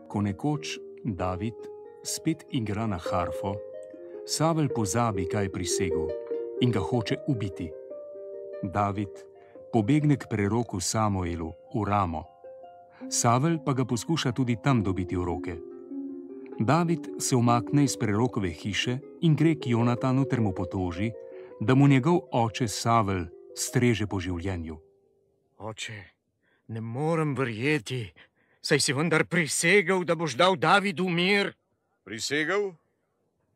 Ko nekoč David spet igra na harfo, Savel pozabi, kaj je prisegel in ga hoče ubiti. David pobegne k preroku Samuelu v Ramo. Savel pa ga poskuša tudi tam dobiti v roke. David se umakne iz prerokove hiše in gre k Jonatanu ter mu potoži, da mu njegov oče Savel streže po življenju. Oče, ne morem verjeti, saj si vendar prisegel, da boš dal Davidu mir. Prisegel?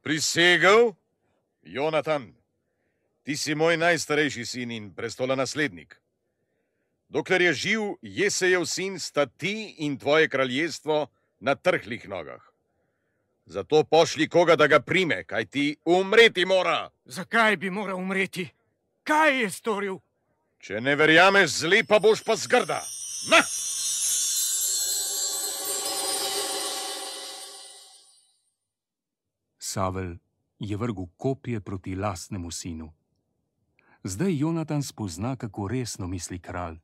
Prisegel? Jonatan, ti si moj najstarejši sin in prestolonaslednik. Dokler je živ Jesejev sin, sta ti in tvoje kraljestvo na trhlih nogah. Zato pošli koga, da ga prime, kaj ti umreti mora. Zakaj bi moral umreti? Kaj je storil? Če ne verjameš, zli pa boš pa zgrda. Na! Savel je vrgel kopje proti lastnemu sinu. Zdaj Jonatan spozna, kako resno misli kralj.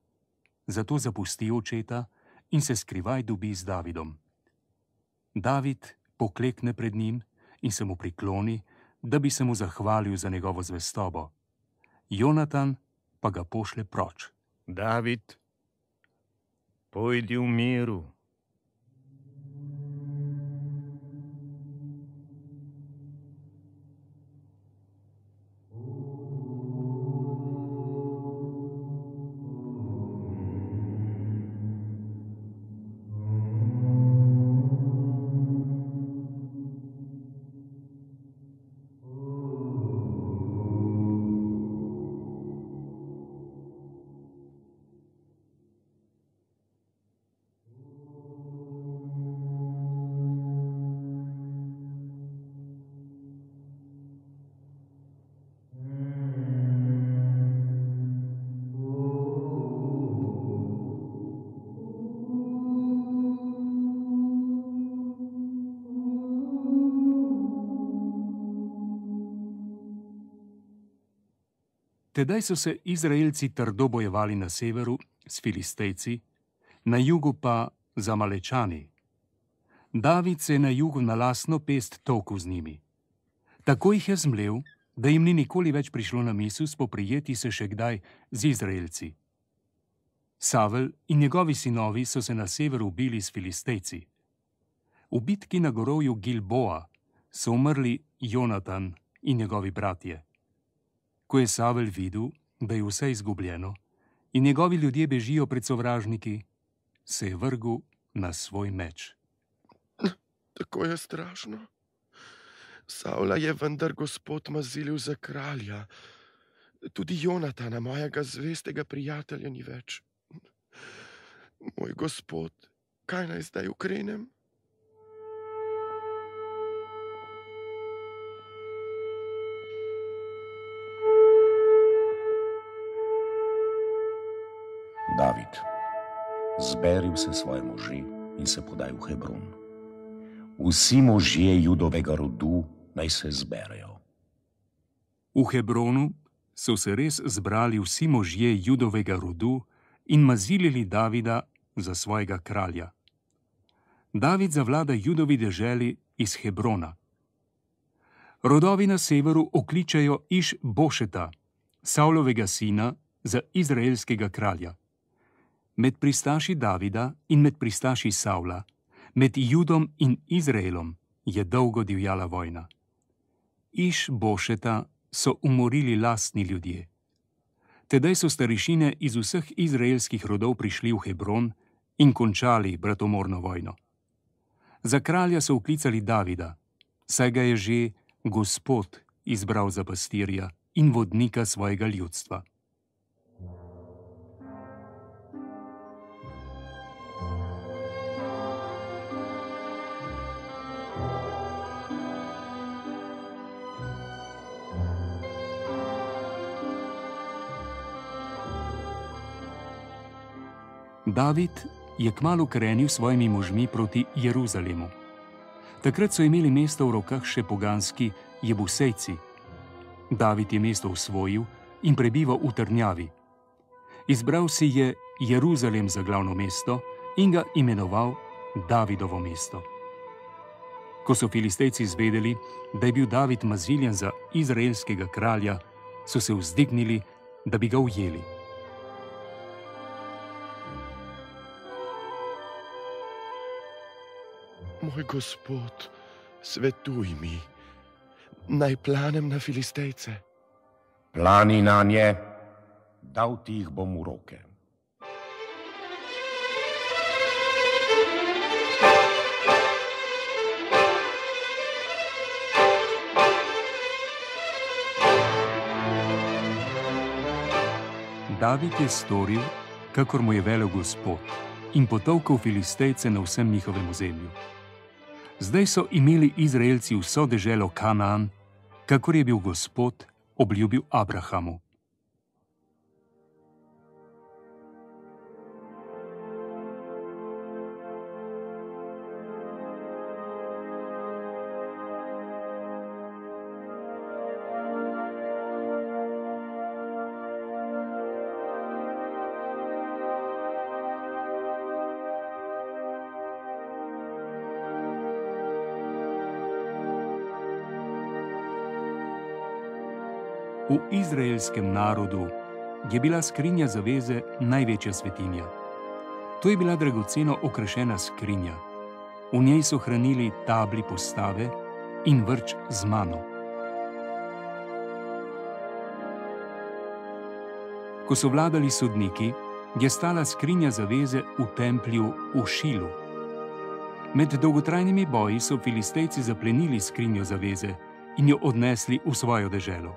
Zato zapusti očeta in se skrivaj dobi z Davidom. David poklekne pred njim in se mu prikloni, da bi se mu zahvalil za njegovo zvestobo. Jonatan pa ga pošlje proč. David, pojdi v miru. Tedaj so se Izraelci trdo bojevali na severu s Filistejci, na jugu pa z Amalečani. David se je na jugu na lastno pest tolkel z njimi. Tako jih je zmlel, da jim ni nikoli več prišlo na misel spoprijeti se še kdaj z Izraelci. Savel in njegovi sinovi so se na severu ubili s Filistejci. V bitki na gorovju Gilboa so umrli Jonatan in njegovi bratje. Ko je Savel videl, da je vse izgubljeno in njegovi ljudje bežijo pred sovražniki, se je vrgel na svoj meč. Tako je strašno. Savla je vendar Gospod mazilil za kralja. Tudi Jonatana, mojega zvestega prijatelja, ni več. Moj Gospod, kaj naj zdaj ukrenem? David, zberi vse svoje može in se podaj v Hebron. Vsi možje Judovega rodu naj se zberejo. V Hebronu so se res zbrali vsi možje Judovega rodu in mazilili Davida za svojega kralja. David zavlada Judovi deželi iz Hebrona. Rodovi na severu okličajo Iš-Bošeta, Savlovega sina, za izraelskega kralja. Med pristaši Davida in med pristaši Savla, med Judom in Izraelom je dolgo divjala vojna. Iš-Bošeta so umorili lastni ljudje. Tedaj so starešine iz vseh izraelskih rodov prišli v Hebron in končali bratomorno vojno. Za kralja so vklicali Davida, saj ga je že Gospod izbral za pastirja in vodnika svojega ljudstva. David je kmalu krenil s svojimi možmi proti Jeruzalemu. Takrat so imeli mesto v rokah še poganski Jebusejci. David je mesto osvojil in prebival v trdnjavi. Izbral si je Jeruzalem za glavno mesto in ga imenoval Davidovo mesto. Ko so Filistejci izvedeli, da je bil David maziljen za izraelskega kralja, so se vzdignili, da bi ga ujeli. Moj gospod, svetuj mi, naj planem na Filistejce. Plani na nje, dal ti jih bom v roke. David je storil, kakor mu je velel Gospod, in potolkal Filistejce na vsem njihovem ozemlju. Zdaj so imeli Izraelci vso deželo Kanaan, kakor je bil Gospod obljubil Abrahamu. V izraelskem narodu je bila skrinja zaveze največja svetinja. To je bila dragoceno okrašena skrinja. V njej so hranili tabli postave in vrč z mano. Ko so vladali sodniki, je stala skrinja zaveze v templju v Šilu. Med dolgotrajnimi boji so Filistejci zaplenili skrinjo zaveze in jo odnesli v svojo deželo.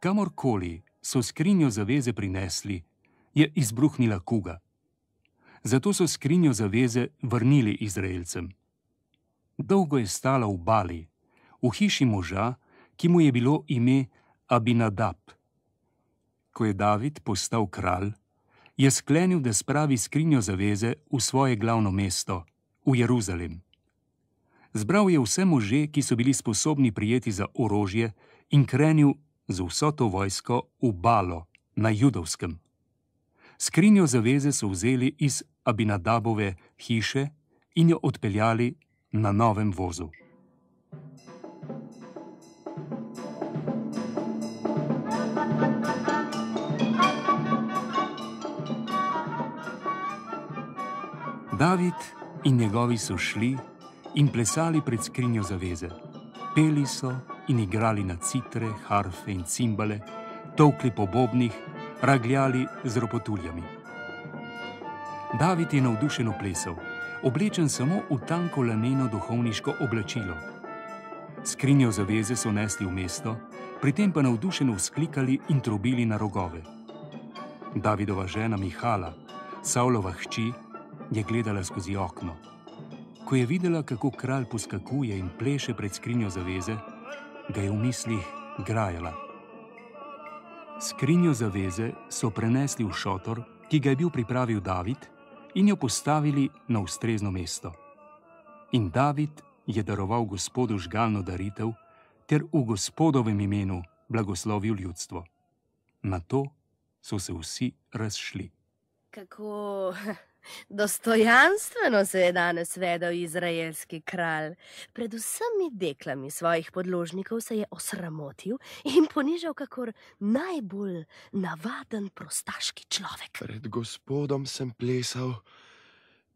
Kamorkoli so skrinjo zaveze prinesli, je izbruhnila kuga. Zato so skrinjo zaveze vrnili Izraelcem. Dolgo je stala v Bali, v hiši moža, ki mu je bilo ime Abinadab. Ko je David postal kralj, je sklenil, da spravi skrinjo zaveze v svoje glavno mesto, v Jeruzalem. Zbral je vse može, ki so bili sposobni prijeti za orožje, in krenil z vso to vojsko v Balo na Judovskem. Skrinjo zaveze so vzeli iz Abinadabove hiše in jo odpeljali na novem vozu. David in njegovi so šli in plesali pred skrinjo zaveze. Peli so in igrali na citre, harfe in cimbale, tolkli po bobnih, ragljali z ropotuljami. David je navdušeno plesal, oblečen samo v tanko laneno duhovniško oblačilo. Skrinjo zaveze so nesli v mesto, pri tem pa navdušeno vzklikali in trobili na rogove. Davidova žena Mihala, Savlova hči, je gledala skozi okno. Ko je videla, kako kralj poskakuje in pleše pred skrinjo zaveze, ga je v mislih grajala. Skrinjo zaveze so prenesli v šotor, ki ga je bil pripravil David, in jo postavili na ustrezno mesto. In David je daroval Gospodu žgalno daritev ter v Gospodovem imenu blagoslovil ljudstvo. Nato so se vsi razšli. Kako dostojanstveno se je danes vedel izraelski kralj. Pred vsemi deklami svojih podložnikov se je osramotil in ponižal kakor najbolj navaden prostaški človek. Pred Gospodom sem plesal,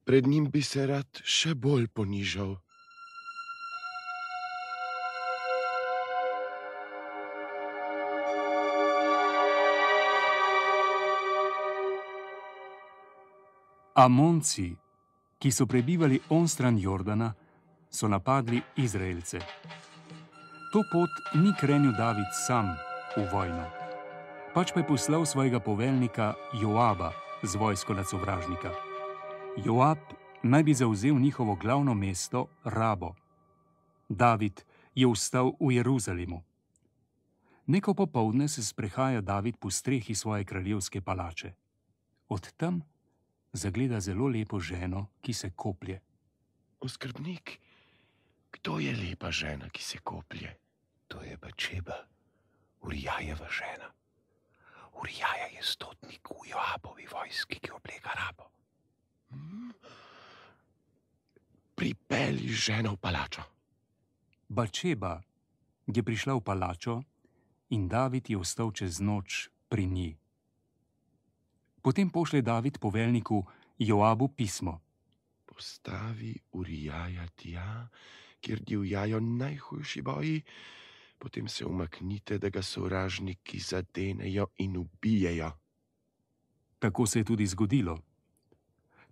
pred njim bi se rad še bolj ponižal. Amonci, ki so prebivali onstran Jordana, so napadli Izraelce. To pot ni krenil David sam v vojno, pač pa je poslal svojega poveljnika Joaba z vojsko nad sovražnika. Joab naj bi zavzel njihovo glavno mesto Rabo. David je vstal v Jeruzalemu. Neko popoldne se sprehaja David po strehi svoje kraljevske palače. Od tam zagleda zelo lepo ženo, ki se koplje. Oskrbnik, kdo je lepa žena, ki se koplje? To je Bačeba, Urijajeva žena. Urijaja je stotnik v Joabovi vojski, ki oblega rabo. Pripelji ženo v palačo. Bačeba je prišla v palačo in David je ostal čez noč pri njej. Potem pošlje David poveljniku Joabu pismo. Postavi Urijaja tja, kjer divjajo najhujši boji, potem se umaknite, da ga sovražniki zadenejo in ubijejo. Tako se je tudi zgodilo.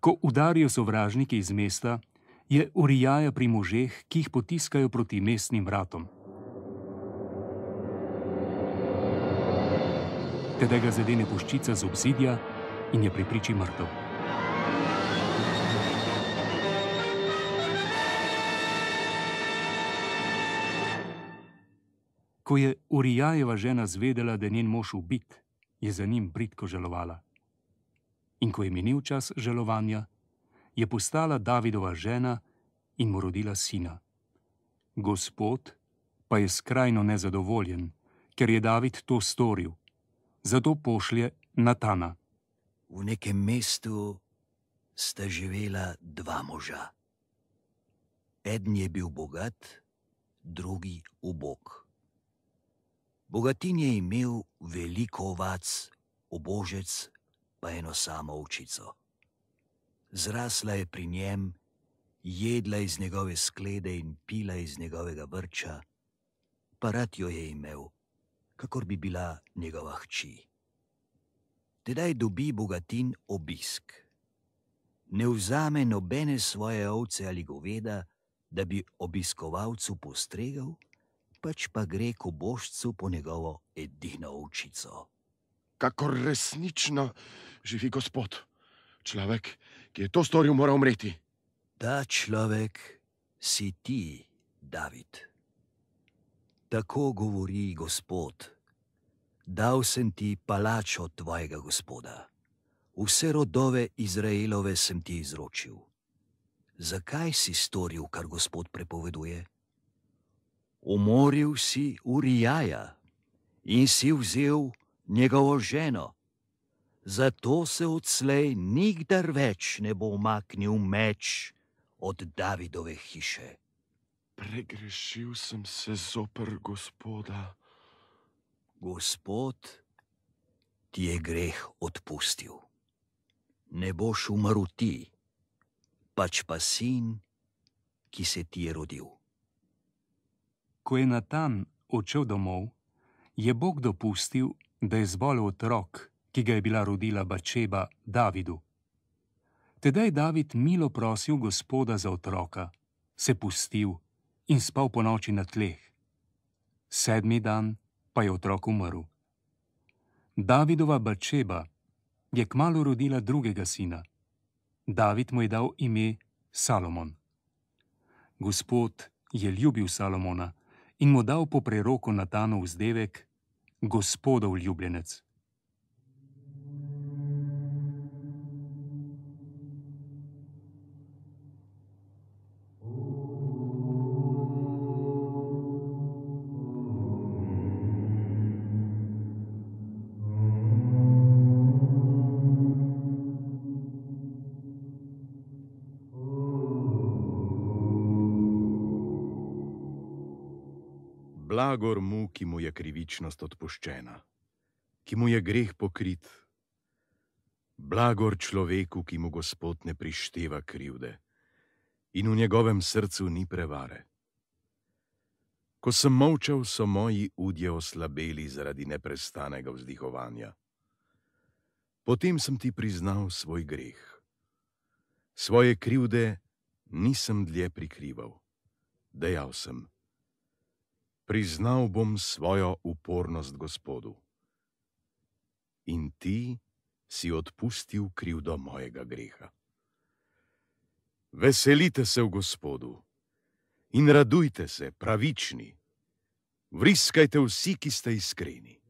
Ko udarijo sovražniki iz mesta, je Urijaja pri možeh, ki jih potiskajo proti mestnim vratom. Tedaj ga zadene puščica z obzidja in je pri priči mrtev. Ko je Urijajeva žena zvedela, da je njen mož ubit, je za njim bridko žalovala. In ko je minil čas žalovanja, je postala Davidova žena in mu rodila sina. Gospod pa je skrajno nezadovoljen, ker je David to storil. Zato pošlje Natana. V nekem mestu sta živela dva moža. Eden je bil bogat, drugi ubog. Bogatin je imel veliko ovac, ubožec pa eno samo ovčico. Zrasla je pri njem, jedla iz njegove sklede in pila iz njegovega vrča, pa rad jo je imel, kakor bi bila njegova hči. Tedaj dobi bogatin obisk. Ne vzame nobene svoje ovce ali goveda, da bi obiskovalcu postregel, pač pa gre k ubožcu po njegovo edino ovčico. Kakor resnično živi Gospod. Človek, ki je to storil, mora umreti. Ta človek si ti, David. Tako govori Gospod. Dal sem ti palačo tvojega gospoda. Vse rodove Izraelove sem ti izročil. Zakaj si storil, kar Gospod prepoveduje? Umoril si Urijaja in si vzel njegovo ženo. Zato se odslej nikdar več ne bo umaknil meč od Davidove hiše. Pregrešil sem se zoper Gospoda. Gospod ti je greh odpustil. Ne boš umrl ti, pač pa sin, ki se ti je rodil. Ko je Natan odšel domov, je Bog dopustil, da je zbolel otrok, ki ga je bila rodila Bačeba Davidu. Tedaj je David milo prosil Gospoda za otroka, se pustil in spal ponoči na tleh. 7. dan pa je otrok umrl. Davidova Bačeba je kmalu rodila drugega sina. David mu je dal ime Salomon. Gospod je ljubil Salomona in mu dal po preroku Natanov vzdevek Gospodov ljubljenec. Blagor mu, ki mu je krivičnost odpuščena, ki mu je greh pokrit. Blagor človeku, ki mu Gospod ne prišteva krivde in v njegovem srcu ni prevare. Ko sem molčal, so moji udje oslabeli zaradi neprestanega vzdihovanja. Potem sem ti priznal svoj greh. Svoje krivde nisem dlje prikrival. Dejal sem: priznal bom svojo upornost Gospodu. In ti si odpustil krivdo mojega greha. Veselite se v Gospodu in radujte se, pravični. Vriskajte vsi, ki ste iskreni.